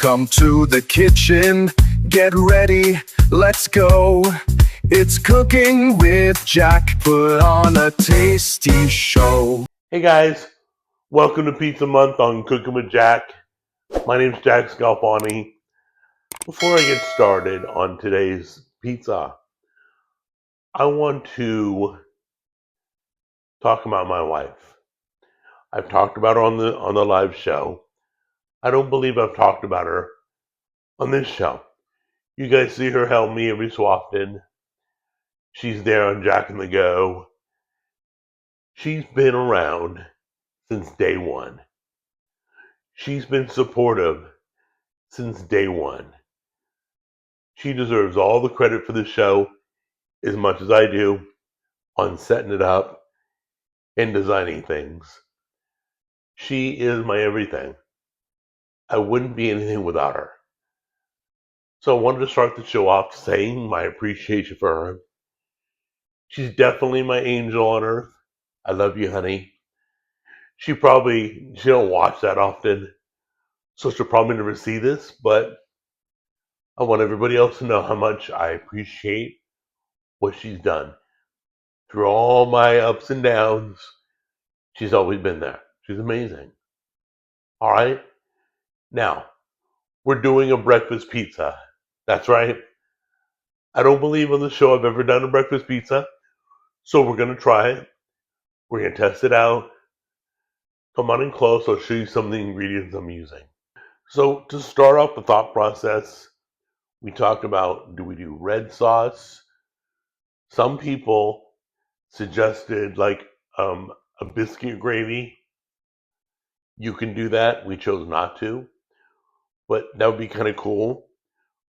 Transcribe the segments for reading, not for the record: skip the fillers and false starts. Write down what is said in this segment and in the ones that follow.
Welcome to the kitchen. Get ready, let's go. It's cooking with Jack. Put on a tasty show. Hey guys, welcome to Pizza Month on Cooking with Jack. My name's Jack Scalfani. Before I get started on today's pizza, I want to talk about my wife. I've talked about her on the live show. I don't believe I've talked about her on this show. You guys see her help me every so often. She's there on Jack and the Go. She's been around since day one. She's been supportive since day one. She deserves all the credit for the show as much as I do on setting it up and designing things. She is my everything. I wouldn't be anything without her. So I wanted to start the show off saying my appreciation for her. She's definitely my angel on earth. I love you, honey. She don't watch that often, so she'll probably never see this, but I want everybody else to know how much I appreciate what she's done. Through all my ups and downs, she's always been there. She's amazing. All right? Now, we're doing a breakfast pizza. That's right. I don't believe on the show I've ever done a breakfast pizza, so we're going to try it. We're going to test it out. Come on in close. I'll show you some of the ingredients I'm using. So to start off the thought process, we talked about, do we do red sauce? Some people suggested a biscuit gravy. You can do that. We chose not to, but that would be kind of cool.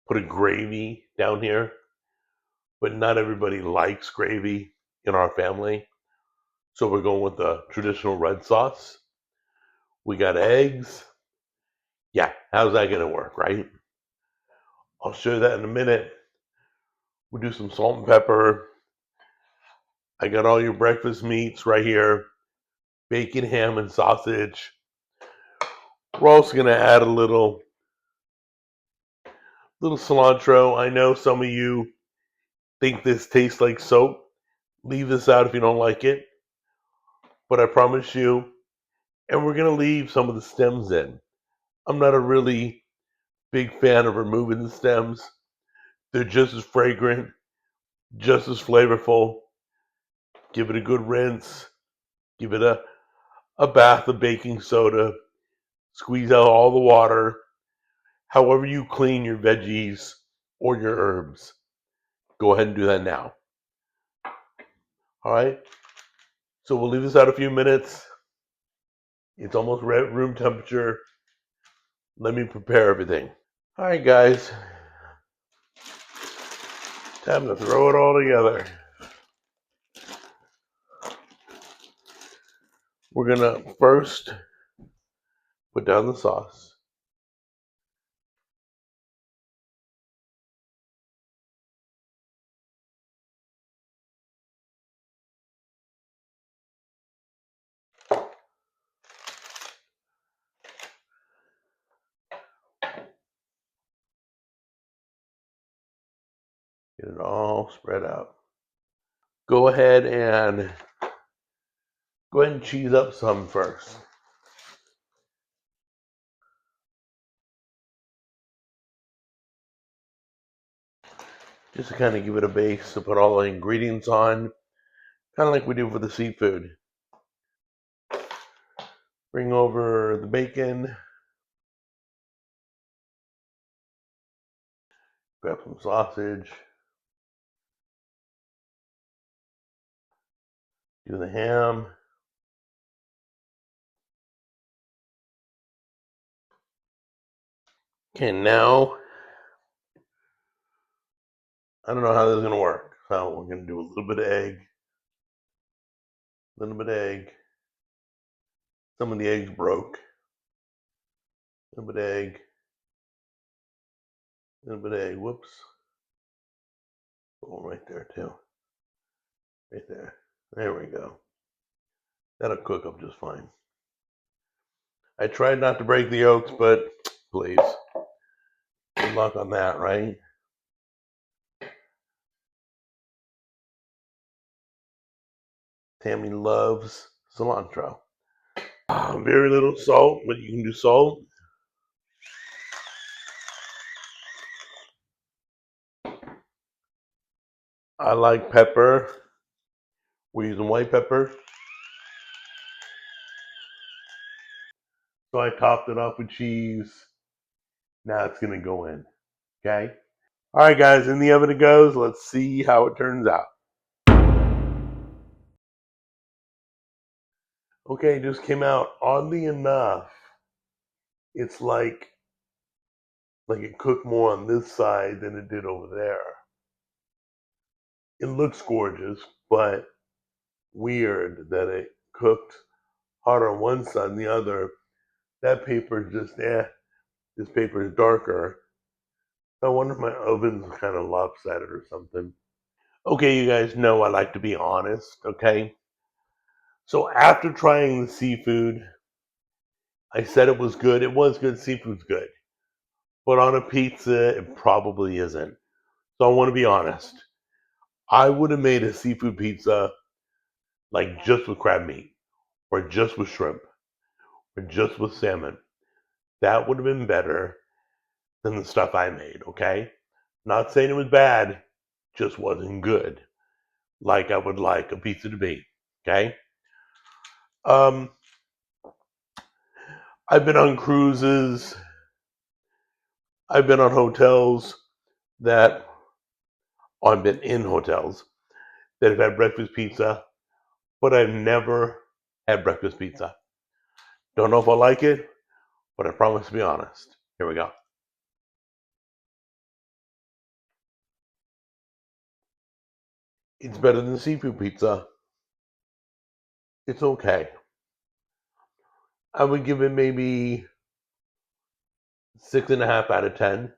Put a gravy down here, but not everybody likes gravy in our family. So we're going with the traditional red sauce. We got eggs. Yeah, how's that going to work, right? I'll show you that in a minute. We'll do some salt and pepper. I got all your breakfast meats right here. Bacon, ham, and sausage. We're also going to add a little cilantro. I know some of you think this tastes like soap. Leave this out if you don't like it. But I promise you, and we're going to leave some of the stems in. I'm not a really big fan of removing the stems. They're just as fragrant, just as flavorful. Give it a good rinse. Give it a bath of baking soda. Squeeze out all the water. However you clean your veggies or your herbs, go ahead and do that now. All right? So we'll leave this out a few minutes. It's almost room temperature. Let me prepare everything. All right, guys. Time to throw it all together. We're going to first put down the sauce. Get it all spread out. Go ahead and cheese up some first. Just to kind of give it a base to put all the ingredients on. Kind of like we do for the seafood. Bring over the bacon. Grab some sausage. Do the ham. Okay, now, I don't know how this is going to work. So we're going to do a little bit of egg. A little bit of egg. Some of the eggs broke. A little bit of egg. A little bit of egg. Whoops. Oh, right there too. Right there. There we go. That'll cook up just fine. I tried not to break the yolks, but please. Good luck on that, right? Tammy loves cilantro. Very little salt, but you can do salt. I like pepper. We're using white pepper. So I topped it off with cheese. Now it's going to go in. Okay? All right, guys, in the oven it goes. Let's see how it turns out. Okay, it just came out. Oddly enough, it's like it cooked more on this side than it did over there. It looks gorgeous, but weird that it cooked hotter on one side than the other. That paper is just this paper is darker. I wonder if my oven's kind of lopsided or something. Okay, you guys know I like to be honest, okay? So after trying the seafood, I said it was good. It was good. Seafood's good. But on a pizza, it probably isn't. So I want to be honest. I would have made a seafood pizza like just with crab meat, or just with shrimp, or just with salmon. That would have been better than the stuff I made, okay? Not saying it was bad, just wasn't good. Like I would like a pizza to be, okay? Um, I've been on cruises. I've been on hotels that, I've been in hotels that have had breakfast pizza, but I've never had breakfast pizza. Don't know if I like it, but I promise to be honest. Here we go. It's better than seafood pizza. It's okay. I would give it maybe 6.5 out of 10.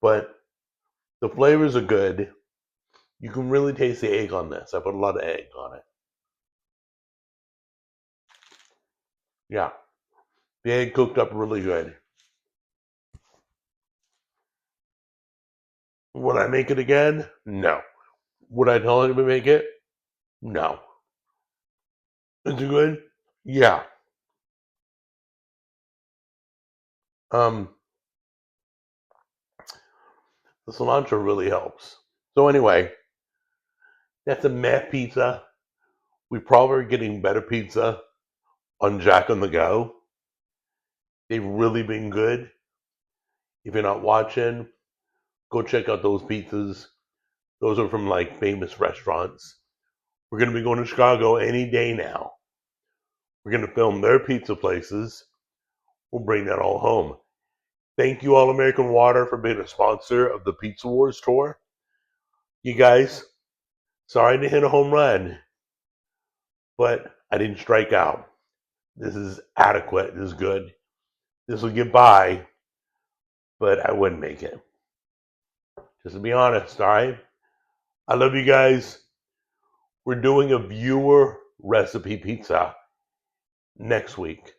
But the flavors are good. You can really taste the egg on this. I put a lot of egg on it. Yeah. The egg cooked up really good. Would I make it again? No. Would I tell anybody to make it? No. Is it good? Yeah. Um, the cilantro really helps. So anyway, that's a meh pizza. We probably are getting better pizza on Jack on the Go. They've really been good. If you're not watching, go check out those pizzas. Those are from like famous restaurants. We're going to be going to Chicago any day now. We're going to film their pizza places. We'll bring that all home. Thank you, All American Water, for being a sponsor of the Pizza Wars tour. You guys, sorry to hit a home run, but I didn't strike out. This is adequate. This is good. This will get by, but I wouldn't make it. Just to be honest, all right? I love you guys. We're doing a viewer recipe pizza next week.